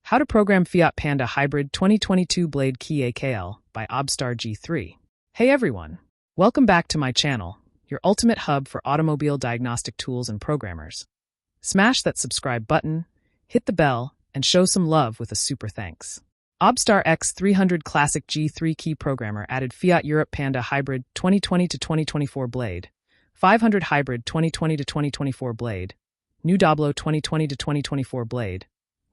How to Program Fiat Panda Hybrid 2022 Blade Key AKL by OBDSTAR G3. Hey everyone! Welcome back to my channel, your ultimate hub for automobile diagnostic tools and programmers. Smash that subscribe button, hit the bell, and show some love with a super thanks. OBDSTAR X300 Classic G3 Key Programmer added Fiat Europe Panda Hybrid 2020-2024 Blade, 500 Hybrid 2020-2024 Blade, New Doblo 2020-2024 Blade,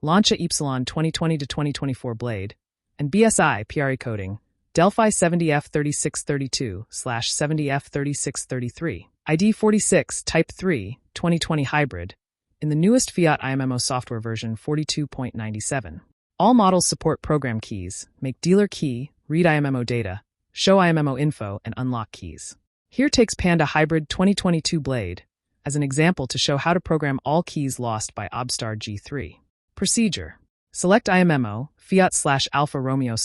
Lancia Y 2020-2024 Blade, and BSI PRE coding, Delphi 70F3632/70F3633, ID 46 Type 3, 2020 Hybrid, in the newest Fiat IMMO Software version 42.97. All models support program keys, make dealer key, read IMMO data, show IMMO info, and unlock keys. Here takes Panda Hybrid 2022 Blade as an example to show how to program all keys lost by OBDSTAR G3. Procedure. Select IMMO, Fiat/Alfa Romeo/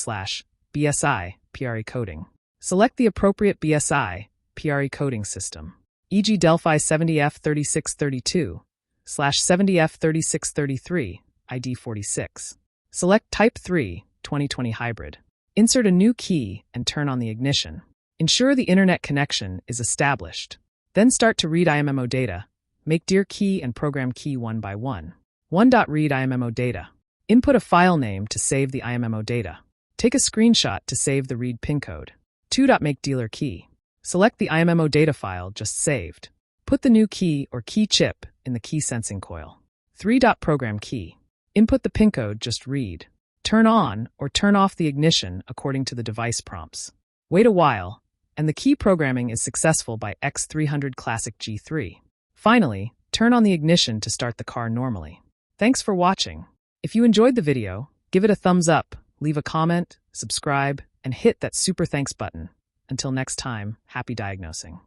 BSI, PRE coding. Select the appropriate BSI, PRE coding system, e.g. Delphi 70F3632/70F3633, ID 46. Select Type 3, 2020 Hybrid. Insert a new key and turn on the ignition. Ensure the internet connection is established. Then start to read IMMO data. Make dear key and program key one by one. 1. Read IMMO data. Input a file name to save the IMMO data. Take a screenshot to save the read pin code. 2. Make dealer key. Select the IMMO data file just saved. Put the new key or key chip in the key sensing coil. 3. Program key. Input the pin code just read. Turn on or turn off the ignition according to the device prompts. Wait a while, and the key programming is successful by X300 Classic G3. Finally, turn on the ignition to start the car normally. Thanks for watching. If you enjoyed the video, give it a thumbs up, leave a comment, subscribe, and hit that super thanks button. Until next time, happy diagnosing.